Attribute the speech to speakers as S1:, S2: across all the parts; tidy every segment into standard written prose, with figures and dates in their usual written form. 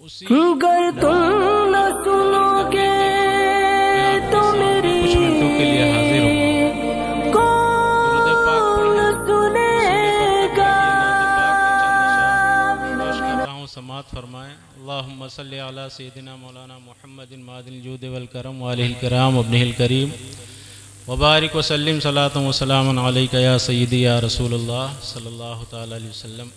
S1: गर तुम न सुनोगे तो मेरी
S2: कुछ मिनटों के लिए हाजिर हूँ।
S1: कौन सुनेगा।
S2: समात फरमाएं। अल्लाहुम्मा सल्ली अला सय्यिदिना मौलाना मुहम्मदिन मादिल जूद वल करम व आलिहिल किराम वब्निहिल करीम व बारिक व सल्लिम सलातन व सलामन अलैका या सय्यिदी या रसूलुल्लाह सल्लल्लाहु तआला अलैहि वसल्लम।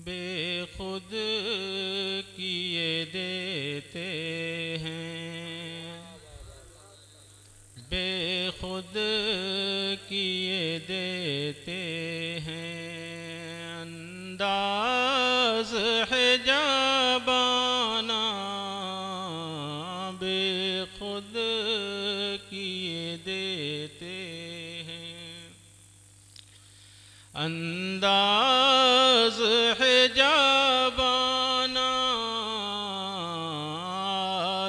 S2: बेखुद किए देते हैं, बेखुद किए देते हैं, अंदाज़ है जाबाना बेखुद किए देते हैं, अंदाज़ है जाबाना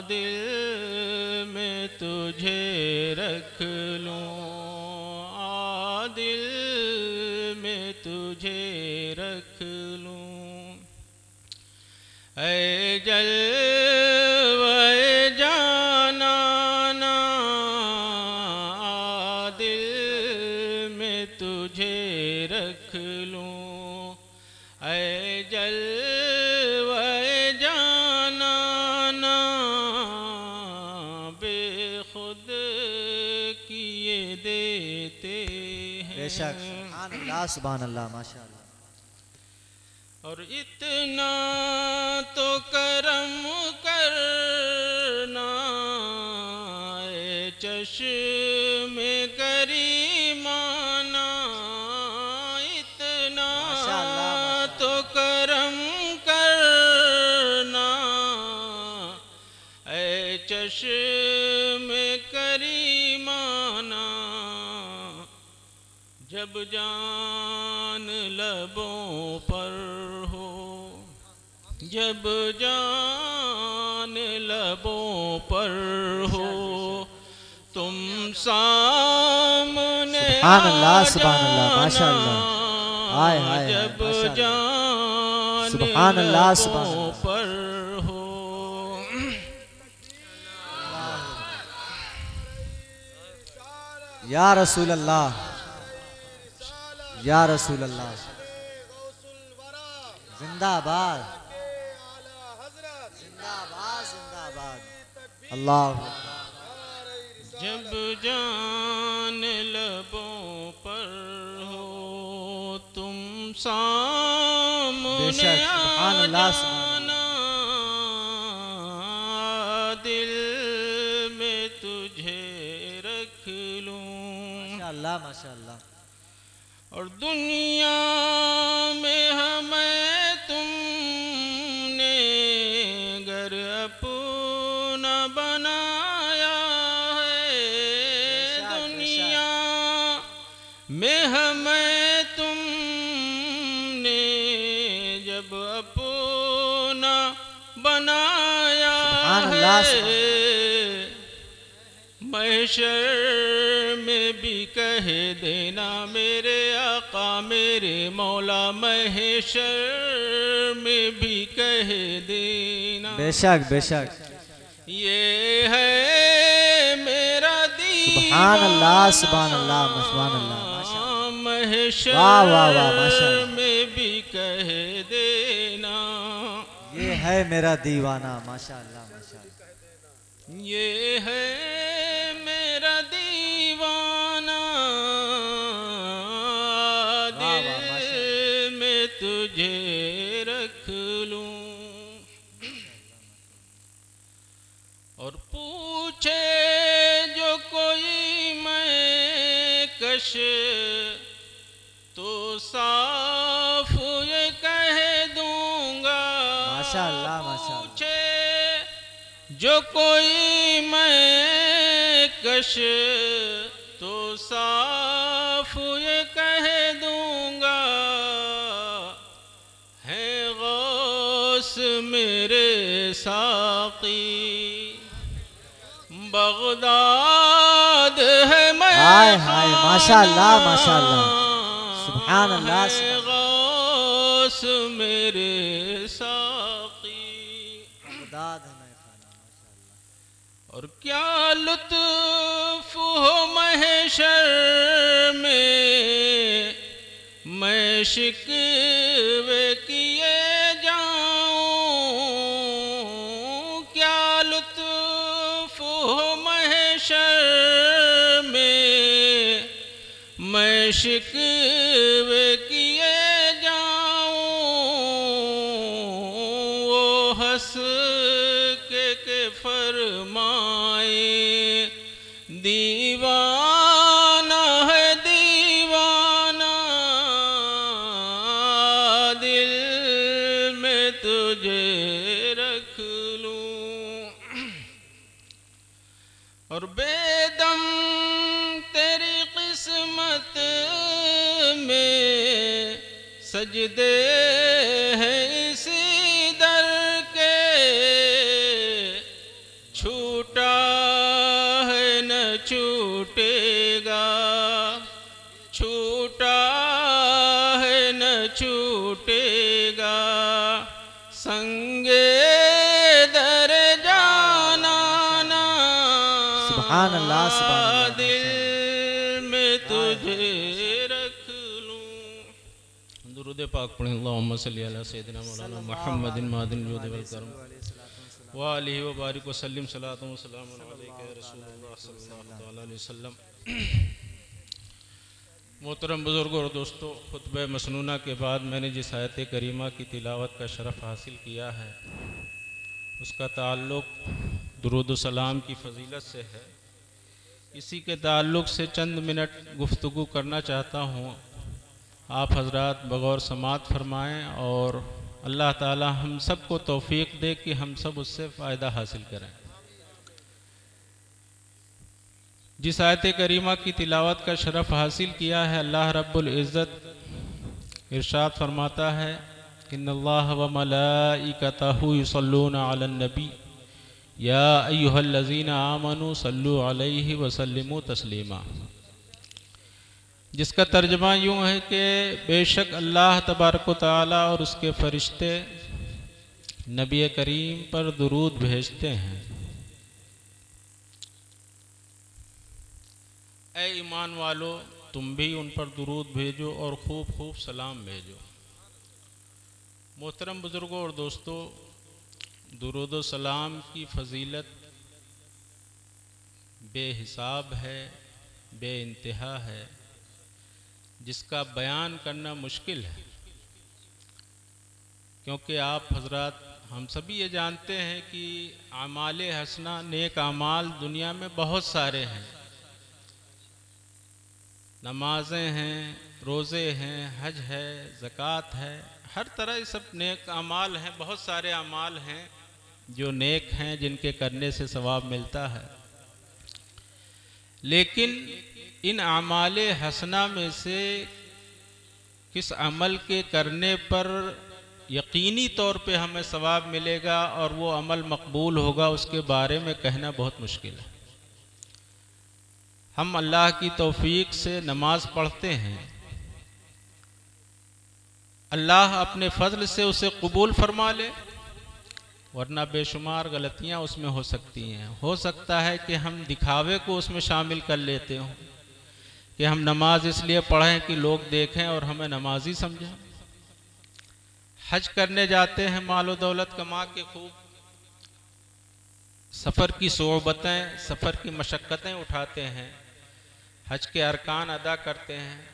S2: दिल में तुझे रख लूं, दिल में तुझे रख लूं, ऐ जलवे जानाना दिल में तुझे रख लूं, ऐ जलवे जानाना बेखुद किए देते हैं।
S3: बेशक सुभान अल्लाह सुभान अल्लाह माशाअल्लाह।
S2: और इतना तो करम करना ए चश्मे करीमाना, इतना तो करम करना ए चश्मे करीमाना, जब जान लबों पर हो, जब जान लबों पर हो, तुम सामने
S3: सुभान अल्लाह सुभान अल्लाह माशाअल्लाह। हाय हाय
S2: जब जान
S3: सुभान अल्लाह सुभान
S2: लबों
S3: अल्लाह।
S2: पर हो।
S3: या रसूल अल्लाह या रसूल अल्लाह जिंदाबाद जिंदाबाद जिंदाबाद। अल्लाह
S2: जब जान लबों पर हो, तुम सामने
S3: बेशक सुभान अल्लाह सुभान
S2: आना दिल में तुझे रख लूं,
S3: माशाअल्लाह माशाअल्लाह।
S2: और दुनिया में हमें तुमने घर अपना बनाया है, दुनिया में हमें तुमने जब अपना बनाया है, महशर में भी कह देना मेरे आका मेरे मौला, महशर में भी कह देना।
S3: बेशक बेशक
S2: ये है मेरा
S3: सुभान अल्लाह सुभान अल्लाह सुभान अल्लाह माशाअल्लाह।
S2: महशर
S3: वाह वाह वाह माशाअल्लाह।
S2: में भी कह देना
S3: ये है मेरा दीवाना माशाअल्लाह माशाअल्लाह।
S2: ये है मेरा दीवाना दिल में तुझे रख लूं, और पूछे जो कोई मैं कश तो साफ ये कह दूंगा,
S3: माशाअल्लाह माशाअल्लाह।
S2: पूछे जो कोई मैं कश तो साफ ये कह दूंगा, है गौस मेरे साकी बगदाद है मैं
S3: हाय हाय माशाअल्लाह माशाअल्लाह सुभान अल्लाह
S2: गौस मेरे साकी। और क्या लुत्फ हो महशर में मैं शिकवे किए जाऊं, क्या लुत्फ हो महशर में मैं शिकवे किए जाऊं। वो हंस के फरमाए दीवाना है दीवाना, दिल में तुझे रख लूं। और बेदम तेरी किस्मत में सजदे हैं इसी दर के, छूटा है न छूटेगा, छूटा है न छूटेगा, संगे दर जाना ना।
S3: सुभान अल्लाह सुभान अल्लाह
S2: दिल में तुझे रख लूं। दुरूद पाक पढ़ें। अल्लाहुम्मा सल्ली अला सय्यिदिना मौलाना मुहम्मदिन मादिन जुद वल करम व आलिहि व बारिक व सल्लिम सलातु व सलामुन अलैका या रसूलुल्लाह सल्लल्लाहु अलैहि वसल्लम। मोहतरम बुजुर्गों और दोस्तों, खुतबे मसनूना के बाद मैंने जिस आयत करीमा की तिलावत का शरफ़ हासिल किया है उसका ताल्लुक़ दुरूद व सलाम की फ़जीलत से है। इसी के ताल्लुक़ से चंद मिनट गुफ्तगू करना चाहता हूँ। आप हजरात बगौर समात फरमाएँ और अल्लाह ताला हम सब को तौफ़ीक़ दे कि हम सब उससे फ़ायदा हासिल करें। जिस आयत करीमा की तिलावत का शरफ़ हासिल किया है, अल्लाह रब्बुल इज़्ज़त इरशाद फरमाता है इन्नल्लाह व मलाइकतहु युसल्लूना अलन नबी या अय्युहल्लज़ीना आमनू सल्लू अलैहि व सल्लिमू तस्लीमा। जिसका तर्जमा यूँ है कि बेशक अल्लाह तबारक व तआला और उसके फ़रिश्ते नबी करीम पर दुरूद भेजते हैं। ऐ ईमान वालो, तुम भी उन पर दुरूद भेजो और खूब खूब सलाम भेजो। मोहतरम बुज़ुर्गों और दोस्तों, दुरूद व सलाम की फ़जीलत बेहिसाब है, बेइंतहा है, जिसका बयान करना मुश्किल है। क्योंकि आप हजरात हम सभी ये जानते हैं कि आमाले हसना नेक आमाल दुनिया में बहुत सारे हैं। नमाजें हैं, रोज़े हैं, हज है, ज़कात है, हर तरह ये सब नेक अमाल हैं। बहुत सारे अमाल हैं जो नेक हैं, जिनके करने से सवाब मिलता है। लेकिन इन अमाले हसना में से किस अमल के करने पर यकीनी तौर पे हमें सवाब मिलेगा और वो अमल मकबूल होगा, उसके बारे में कहना बहुत मुश्किल है। हम अल्लाह की तौफीक से नमाज पढ़ते हैं, अल्लाह अपने फजल से उसे कबूल फरमा ले, वरना बेशुमार गलतियां उसमें हो सकती हैं। हो सकता है कि हम दिखावे को उसमें शामिल कर लेते हों कि हम नमाज इसलिए पढ़ें कि लोग देखें और हमें नमाजी समझें। हज करने जाते हैं, मालो दौलत कमा के खूब सफ़र की सोबतें, सफ़र की मशक्क़तें उठाते हैं, हज के अरकान अदा करते हैं।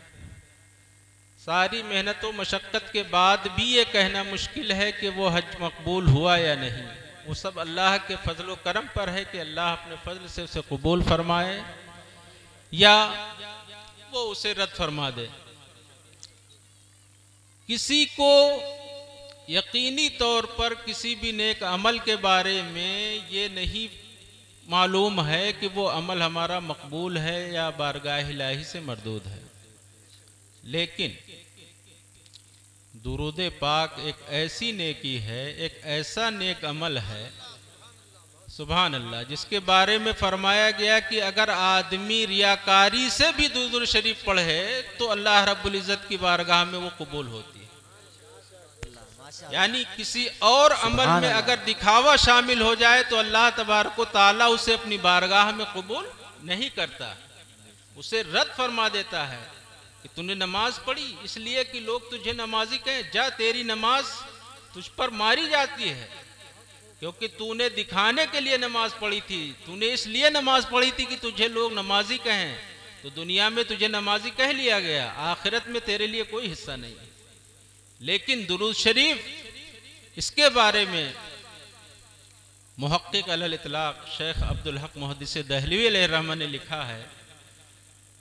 S2: सारी मेहनत व मशक्क़त के बाद भी ये कहना मुश्किल है कि वो हज मकबूल हुआ या नहीं। वो सब अल्लाह के फजल व करम पर है कि अल्लाह अपने फजल से उसे कबूल फरमाए या वो उसे रद्द फरमा दे। किसी को यकीनी तौर पर किसी भी नेक अमल के बारे में ये नहीं मालूम है कि वो अमल हमारा मकबूल है या बारगाह इलाही से मरदूद है। लेकिन दुरूद पाक एक ऐसी नेकी है, एक ऐसा नेक अमल है, सुभान अल्लाह, जिसके बारे में फरमाया गया कि अगर आदमी रियाकारी से भी दुरूद शरीफ पढ़े तो अल्लाह रब्बुल इज़्ज़त की बारगाह में वो कबूल होती है। यानी किसी और अमल में अगर दिखावा शामिल हो जाए तो अल्लाह तबारक व तआला उसे अपनी बारगाह में कबूल नहीं करता, उसे रद्द फरमा देता है कि तूने नमाज पढ़ी इसलिए कि लोग तुझे नमाजी कहें, जा तेरी नमाज तुझ पर मारी जाती है क्योंकि तूने दिखाने के लिए नमाज पढ़ी थी, तूने इसलिए नमाज पढ़ी थी कि तुझे लोग नमाजी कहें, तो दुनिया में तुझे नमाजी कह लिया गया, आखिरत में तेरे लिए कोई हिस्सा नहीं। लेकिन दुरूद शरीफ इसके बारे में मुहक्किक अलल इतलाक शेख अब्दुल हक मुहद्दिस दहलवी अलैहिर्रहमत ने लिखा है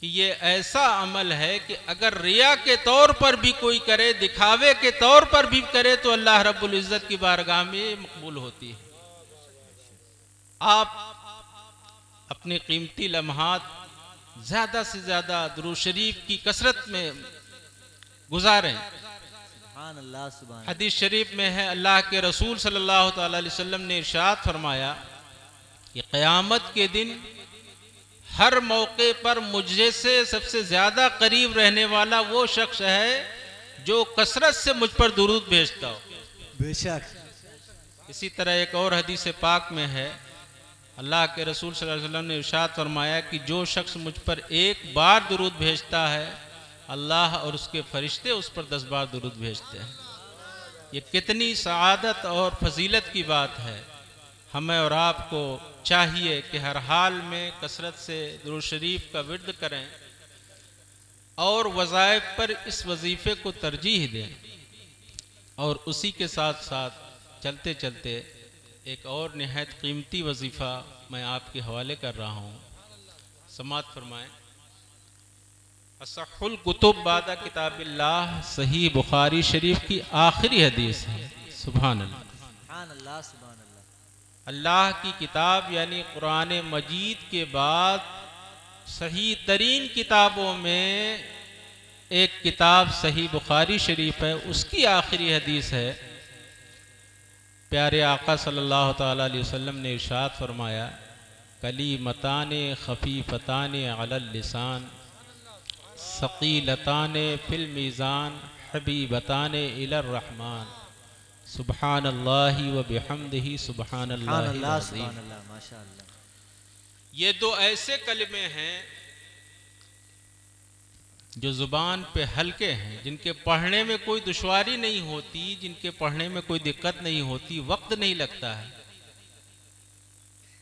S2: कि ये ऐसा अमल है कि अगर रिया के तौर पर भी कोई करे, दिखावे के तौर पर भी करे तो अल्लाह रब्बुल इज़्ज़त की बारगाह में मकबूल होती है। आप अपने कीमती लम्हात ज़्यादा से ज़्यादा दुरूद शरीफ की कसरत में गुजारें। हदीस शरीफ में है, अल्लाह के रसूल सल्लल्लाहु अलैहि वसल्लम ने इरशाद फरमाया कि क़यामत के दिन हर मौके पर मुझे से सबसे ज्यादा करीब रहने वाला वो शख्स है जो कसरत से मुझ पर दुरूद भेजता हो। बेशक। इसी तरह एक और हदीस पाक में है, अल्लाह के रसूल सल्लल्लाहु अलैहि वसल्लम ने इरशाद फरमाया कि जो शख्स मुझ पर एक बार दुरूद भेजता है अल्लाह और उसके फरिश्ते उस पर 10 बार दुरूद भेजते हैं। ये कितनी सआदत और फजीलत की बात है। हमें और आपको चाहिए कि हर हाल में कसरत से दुरूद शरीफ का विर्द करें और वज़ाइफ पर इस वजीफ़े को तरजीह दें। और उसी के साथ साथ चलते चलते एक और निहायत कीमती वजीफ़ा मैं आपके हवाले कर रहा हूँ, समात फरमाएं। असहुल कुतुब बादा किताबिल्लाह सही बुखारी शरीफ की आखिरी हदीस है। सुभान अल्लाह। अल्लाह की किताब यानी कुरान मजीद के बाद सही तरीन किताबों में एक किताब सही बुखारी शरीफ है, उसकी आखिरी हदीस है। प्यारे आका सल्लल्लाहु ताला अलैहि वसल्लम ने इरशाद फरमाया, कलीमताने खफीफताने अलल लिसान सकीलताने फिल मीज़ान हबीबताने इलर रहमान सुबहानल्लाहि व बिहम्दिही सुबहानल्लाहिल अज़ीम। ये दो ऐसे कलमे हैं जो ज़ुबान पे हल्के हैं, जिनके पढ़ने में कोई दुश्वारी नहीं होती, जिनके पढ़ने में कोई दिक्कत नहीं होती, वक्त नहीं लगता है।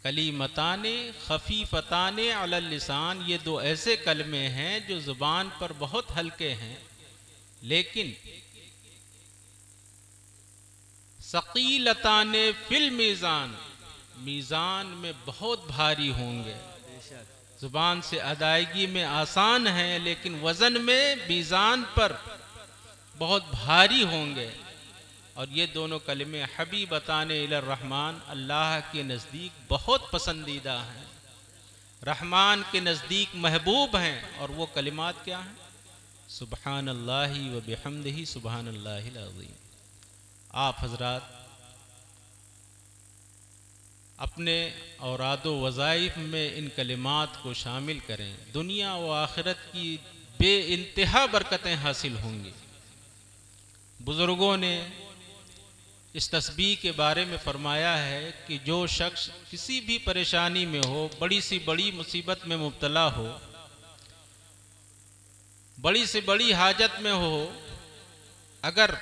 S2: कलीमताने खफीफताने अलल लिसान, ये दो ऐसे कलमे हैं जो ज़ुबान पर बहुत हल्के हैं लेकिन सकीलताने फिल मीज़ान, मीज़ान में बहुत भारी होंगे। ज़ुबान से अदायगी में आसान है लेकिन वज़न में मीज़ान पर बहुत भारी होंगे। और ये दोनों कलमे हबीबताने इलर रहमान, अल्लाह के नज़दीक बहुत पसंदीदा हैं, रहमान के नज़दीक महबूब हैं। और वो कलिमात क्या हैं? सुबहानल्लाहि व बिहम्दिही सुबहानल्लाहिल अज़ीम। आप हजरात अपने औरादो वज़ाइफ में इन कलिमात को शामिल करें, दुनिया व आखिरत की बेइंतहा बरकतें हासिल होंगी। बुज़ुर्गों ने इस तस्बीह के बारे में फरमाया है कि जो शख्स किसी भी परेशानी में हो, बड़ी सी बड़ी मुसीबत में मुब्तला हो, बड़ी से बड़ी हाजत में हो, अगर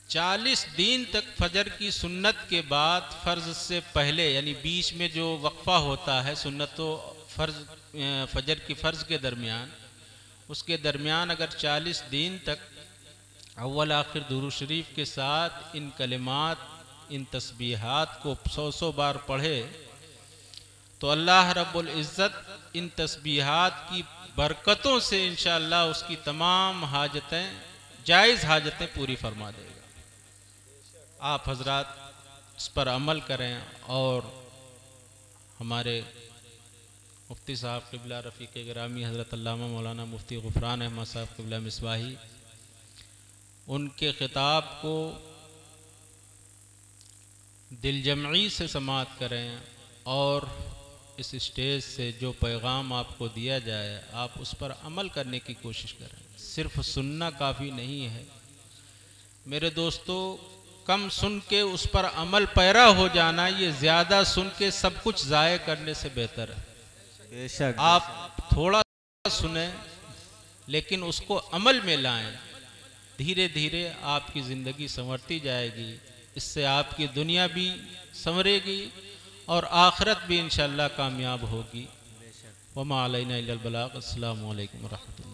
S2: 40 दिन तक फजर की सुन्नत के बाद फ़र्ज से पहले यानी बीच में जो वक्फ़ा होता है सुन्नत तो फजर की फ़र्ज के दरमियान, उसके दरमियान अगर 40 दिन तक अव्वल आखिर दुरूद शरीफ के साथ इन कलिमात, इन तस्बीहात को 100 बार पढ़े तो अल्लाह रब्बुल इज़्ज़त इन तस्बीहात की बरकतों से इंशाअल्लाह उसकी तमाम हाजतें, जायज़ हाजतें पूरी फरमा देगा। आप हजरात इस पर अमल करें और हमारे मुफ्ती साहब क़िबला रफ़ीक़ गिरामी हज़रत अल्लामा मौलाना मुफ्ती ग़ुफ़रान अहमद साहब क़िबला मिसबाही, उनके ख़िताब को दिलजमई से समाअत करें और इस स्टेज से जो पैगाम आपको दिया जाए आप उस पर अमल करने की कोशिश करें। सिर्फ सुनना काफ़ी नहीं है मेरे दोस्तों, कम सुन के उस पर अमल पैरा हो जाना ये ज़्यादा सुन के सब कुछ ज़ाय करने से बेहतर है।
S3: बेशक
S2: आप थोड़ा सुने लेकिन उसको अमल में लाएं, धीरे धीरे आपकी ज़िंदगी संवरती जाएगी। इससे आपकी दुनिया भी संवरेगी और आखिरत भी इंशाअल्लाह कामयाब होगी। वमा अलैना इल्लल बलाग। अस्सलामु अलैकुम व रहमतुल्लाह।